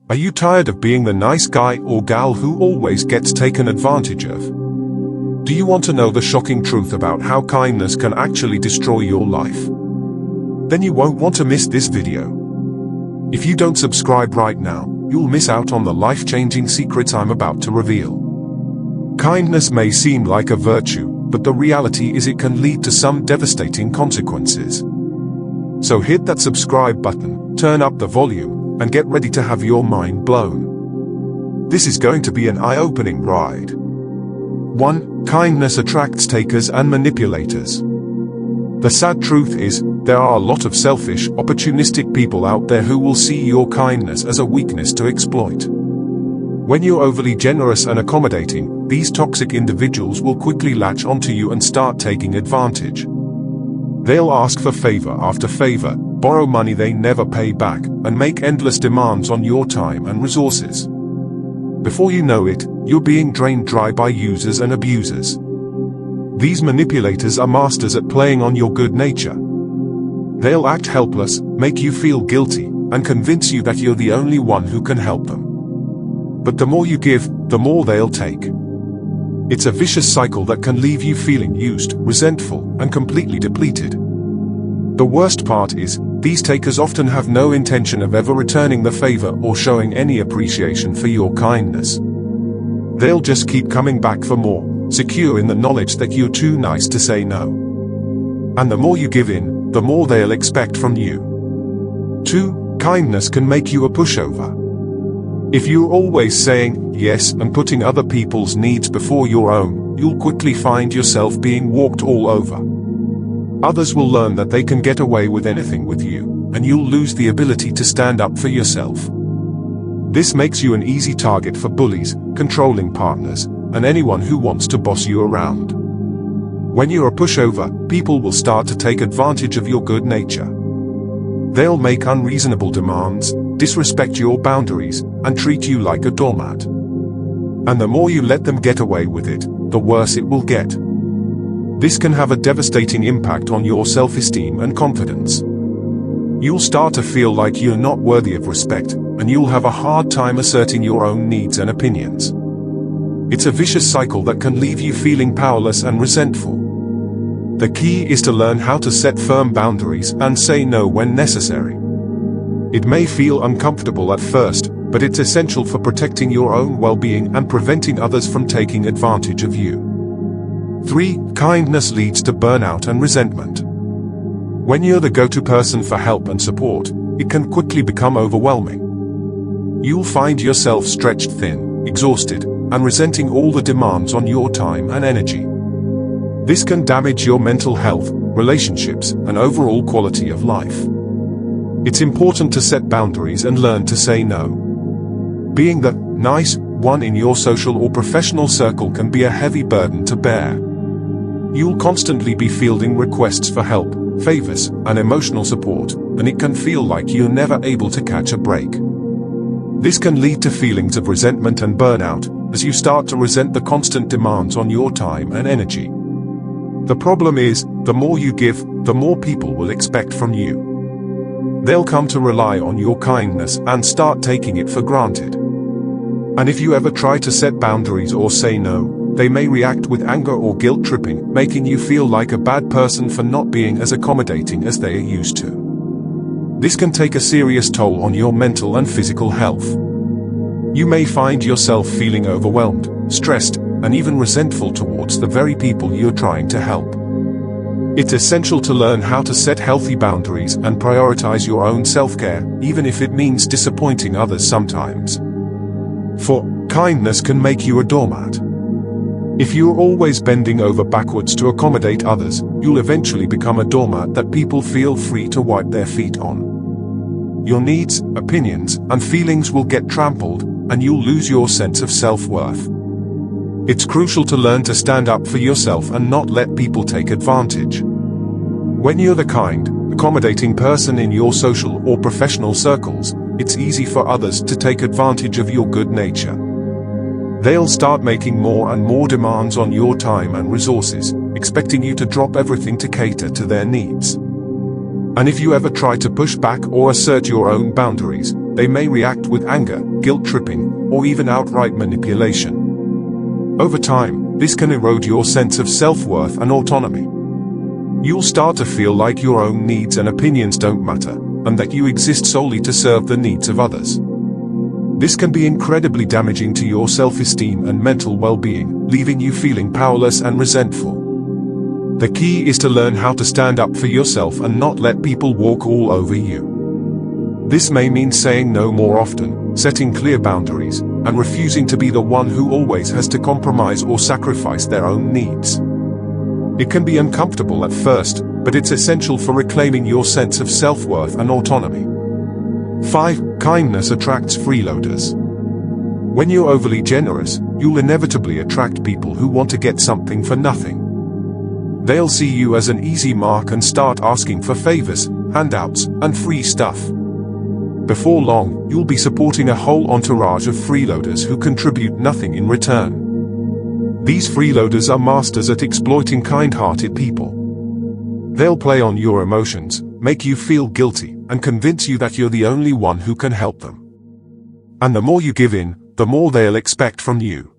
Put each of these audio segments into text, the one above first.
Are you tired of being the nice guy or gal who always gets taken advantage of? Do you want to know the shocking truth about how kindness can actually destroy your life? Then you won't want to miss this video. If you don't subscribe right now, you'll miss out on the life-changing secrets I'm about to reveal. Kindness may seem like a virtue, but the reality is it can lead to some devastating consequences. So hit that subscribe button, turn up the volume, and get ready to have your mind blown. This is going to be an eye-opening ride. 1. Kindness attracts takers and manipulators. The sad truth is, there are a lot of selfish, opportunistic people out there who will see your kindness as a weakness to exploit. When you're overly generous and accommodating, these toxic individuals will quickly latch onto you and start taking advantage. They'll ask for favor after favor, borrow money they never pay back, and make endless demands on your time and resources. Before you know it, you're being drained dry by users and abusers. These manipulators are masters at playing on your good nature. They'll act helpless, make you feel guilty, and convince you that you're the only one who can help them. But the more you give, the more they'll take. It's a vicious cycle that can leave you feeling used, resentful, and completely depleted. The worst part is, these takers often have no intention of ever returning the favor or showing any appreciation for your kindness. They'll just keep coming back for more, secure in the knowledge that you're too nice to say no. And the more you give in, the more they'll expect from you. 2. Kindness can make you a pushover. If you're always saying yes and putting other people's needs before your own, you'll quickly find yourself being walked all over. Others will learn that they can get away with anything with you, and you'll lose the ability to stand up for yourself. This makes you an easy target for bullies, controlling partners, and anyone who wants to boss you around. When you're a pushover, people will start to take advantage of your good nature. They'll make unreasonable demands, disrespect your boundaries, and treat you like a doormat. And the more you let them get away with it, the worse it will get. This can have a devastating impact on your self-esteem and confidence. You'll start to feel like you're not worthy of respect, and you'll have a hard time asserting your own needs and opinions. It's a vicious cycle that can leave you feeling powerless and resentful. The key is to learn how to set firm boundaries and say no when necessary. It may feel uncomfortable at first, but it's essential for protecting your own well-being and preventing others from taking advantage of you. 3. Kindness leads to burnout and resentment. When you're the go-to person for help and support, it can quickly become overwhelming. You'll find yourself stretched thin, exhausted, and resenting all the demands on your time and energy. This can damage your mental health, relationships, and overall quality of life. It's important to set boundaries and learn to say no. Being the nice one in your social or professional circle can be a heavy burden to bear. You'll constantly be fielding requests for help, favors, and emotional support, and it can feel like you're never able to catch a break. This can lead to feelings of resentment and burnout, as you start to resent the constant demands on your time and energy. The problem is, the more you give, the more people will expect from you. They'll come to rely on your kindness and start taking it for granted. And if you ever try to set boundaries or say no, they may react with anger or guilt-tripping, making you feel like a bad person for not being as accommodating as they are used to. This can take a serious toll on your mental and physical health. You may find yourself feeling overwhelmed, stressed, and even resentful towards the very people you're trying to help. It's essential to learn how to set healthy boundaries and prioritize your own self-care, even if it means disappointing others sometimes. 4. Kindness can make you a doormat. If you're always bending over backwards to accommodate others, you'll eventually become a doormat that people feel free to wipe their feet on. Your needs, opinions, and feelings will get trampled, and you'll lose your sense of self-worth. It's crucial to learn to stand up for yourself and not let people take advantage. When you're the kind, accommodating person in your social or professional circles, it's easy for others to take advantage of your good nature. They'll start making more and more demands on your time and resources, expecting you to drop everything to cater to their needs. And if you ever try to push back or assert your own boundaries, they may react with anger, guilt-tripping, or even outright manipulation. Over time, this can erode your sense of self-worth and autonomy. You'll start to feel like your own needs and opinions don't matter, and that you exist solely to serve the needs of others. This can be incredibly damaging to your self-esteem and mental well-being, leaving you feeling powerless and resentful. The key is to learn how to stand up for yourself and not let people walk all over you. This may mean saying no more often, setting clear boundaries, and refusing to be the one who always has to compromise or sacrifice their own needs. It can be uncomfortable at first, but it's essential for reclaiming your sense of self-worth and autonomy. 5. Kindness attracts freeloaders. When you're overly generous, you'll inevitably attract people who want to get something for nothing. They'll see you as an easy mark and start asking for favors, handouts, and free stuff. Before long, you'll be supporting a whole entourage of freeloaders who contribute nothing in return. These freeloaders are masters at exploiting kind-hearted people. They'll play on your emotions, make you feel guilty, and convince you that you're the only one who can help them. And the more you give in, the more they'll expect from you.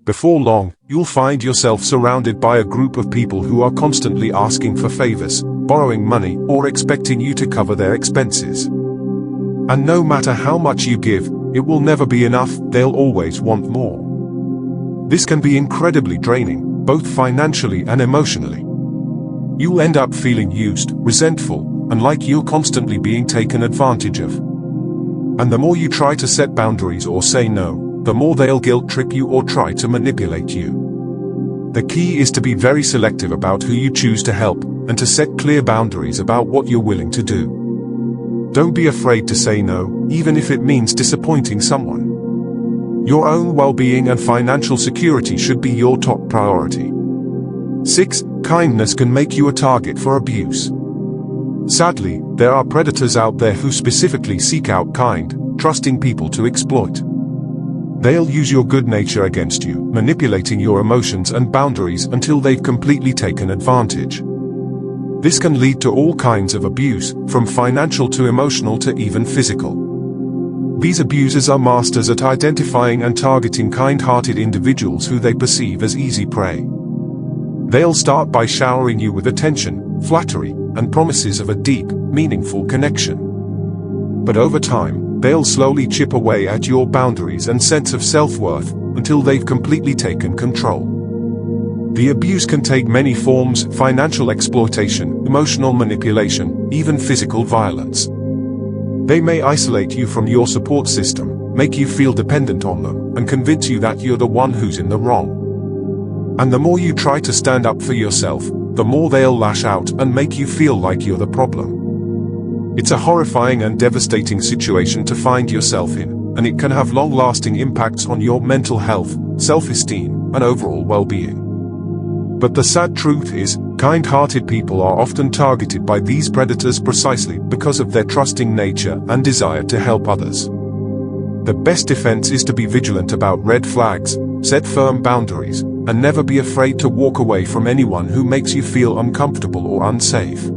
Before long, you'll find yourself surrounded by a group of people who are constantly asking for favors, borrowing money, or expecting you to cover their expenses. And no matter how much you give, it will never be enough, they'll always want more. This can be incredibly draining, both financially and emotionally. You'll end up feeling used, resentful, and like you're constantly being taken advantage of. And the more you try to set boundaries or say no, the more they'll guilt-trip you or try to manipulate you. The key is to be very selective about who you choose to help, and to set clear boundaries about what you're willing to do. Don't be afraid to say no, even if it means disappointing someone. Your own well-being and financial security should be your top priority. 6. Kindness can make you a target for abuse. Sadly, there are predators out there who specifically seek out kind, trusting people to exploit. They'll use your good nature against you, manipulating your emotions and boundaries until they've completely taken advantage. This can lead to all kinds of abuse, from financial to emotional to even physical. These abusers are masters at identifying and targeting kind-hearted individuals who they perceive as easy prey. They'll start by showering you with attention, flattery, and promises of a deep, meaningful connection. But over time, they'll slowly chip away at your boundaries and sense of self-worth, until they've completely taken control. The abuse can take many forms: financial exploitation, emotional manipulation, even physical violence. They may isolate you from your support system, make you feel dependent on them, and convince you that you're the one who's in the wrong. And the more you try to stand up for yourself, the more they'll lash out and make you feel like you're the problem. It's a horrifying and devastating situation to find yourself in, and it can have long-lasting impacts on your mental health, self-esteem, and overall well-being. But the sad truth is, kind-hearted people are often targeted by these predators precisely because of their trusting nature and desire to help others. The best defense is to be vigilant about red flags, set firm boundaries, and never be afraid to walk away from anyone who makes you feel uncomfortable or unsafe.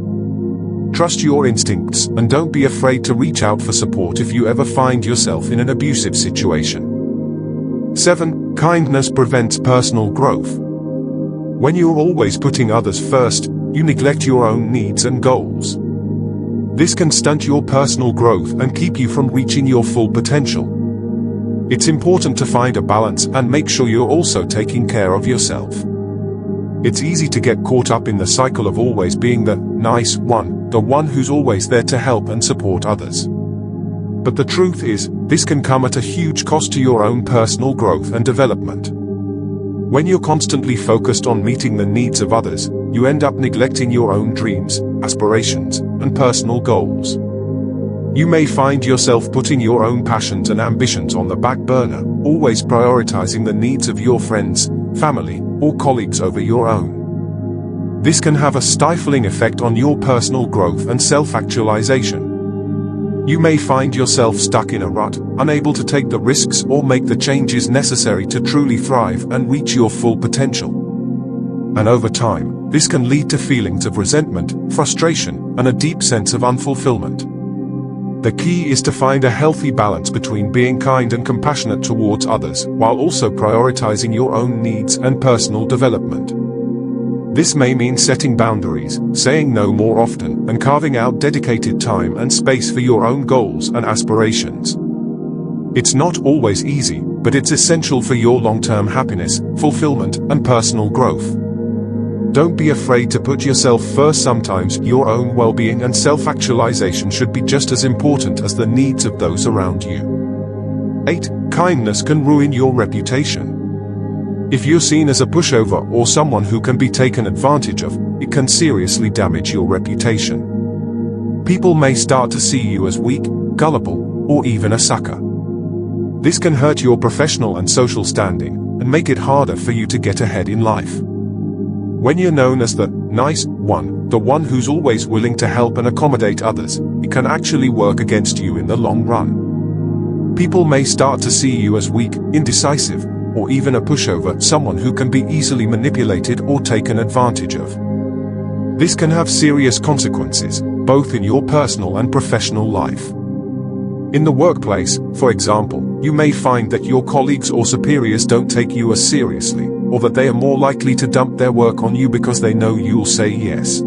Trust your instincts, and don't be afraid to reach out for support if you ever find yourself in an abusive situation. 7. Kindness prevents personal growth. When you're always putting others first, you neglect your own needs and goals. This can stunt your personal growth and keep you from reaching your full potential. It's important to find a balance and make sure you're also taking care of yourself. It's easy to get caught up in the cycle of always being the nice one, the one who's always there to help and support others. But the truth is, this can come at a huge cost to your own personal growth and development. When you're constantly focused on meeting the needs of others, you end up neglecting your own dreams, aspirations, and personal goals. You may find yourself putting your own passions and ambitions on the back burner, always prioritizing the needs of your friends, family, or colleagues over your own. This can have a stifling effect on your personal growth and self-actualization. You may find yourself stuck in a rut, unable to take the risks or make the changes necessary to truly thrive and reach your full potential. And over time, this can lead to feelings of resentment, frustration, and a deep sense of unfulfillment. The key is to find a healthy balance between being kind and compassionate towards others, while also prioritizing your own needs and personal development. This may mean setting boundaries, saying no more often, and carving out dedicated time and space for your own goals and aspirations. It's not always easy, but it's essential for your long-term happiness, fulfillment, and personal growth. Don't be afraid to put yourself first. Sometimes your own well-being and self-actualization should be just as important as the needs of those around you. 8. Kindness can ruin your reputation. If you're seen as a pushover or someone who can be taken advantage of, it can seriously damage your reputation. People may start to see you as weak, gullible, or even a sucker. This can hurt your professional and social standing, and make it harder for you to get ahead in life. When you're known as the nice one, the one who's always willing to help and accommodate others, it can actually work against you in the long run. People may start to see you as weak, indecisive, or even a pushover, someone who can be easily manipulated or taken advantage of. This can have serious consequences, both in your personal and professional life. In the workplace, for example, you may find that your colleagues or superiors don't take you as seriously, or that they are more likely to dump their work on you because they know you'll say yes.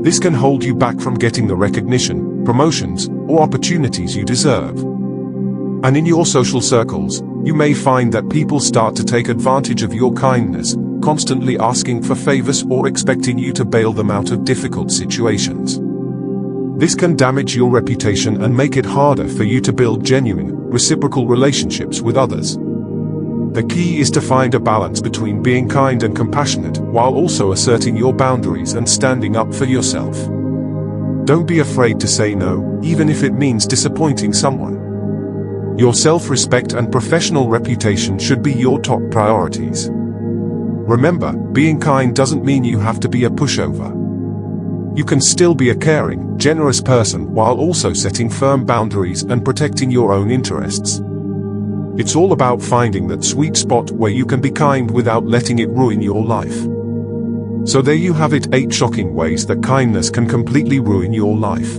This can hold you back from getting the recognition, promotions, or opportunities you deserve. And in your social circles, you may find that people start to take advantage of your kindness, constantly asking for favors or expecting you to bail them out of difficult situations. This can damage your reputation and make it harder for you to build genuine, reciprocal relationships with others. The key is to find a balance between being kind and compassionate, while also asserting your boundaries and standing up for yourself. Don't be afraid to say no, even if it means disappointing someone. Your self-respect and professional reputation should be your top priorities. Remember, being kind doesn't mean you have to be a pushover. You can still be a caring, generous person while also setting firm boundaries and protecting your own interests. It's all about finding that sweet spot where you can be kind without letting it ruin your life. So there you have it, 8 shocking ways that kindness can completely ruin your life.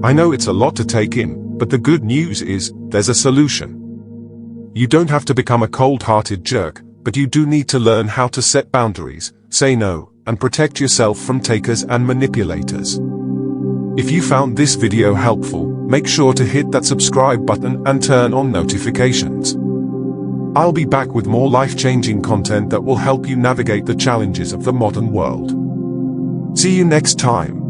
I know it's a lot to take in, but the good news is, there's a solution. You don't have to become a cold-hearted jerk, but you do need to learn how to set boundaries, say no, and protect yourself from takers and manipulators. If you found this video helpful, make sure to hit that subscribe button and turn on notifications. I'll be back with more life-changing content that will help you navigate the challenges of the modern world. See you next time.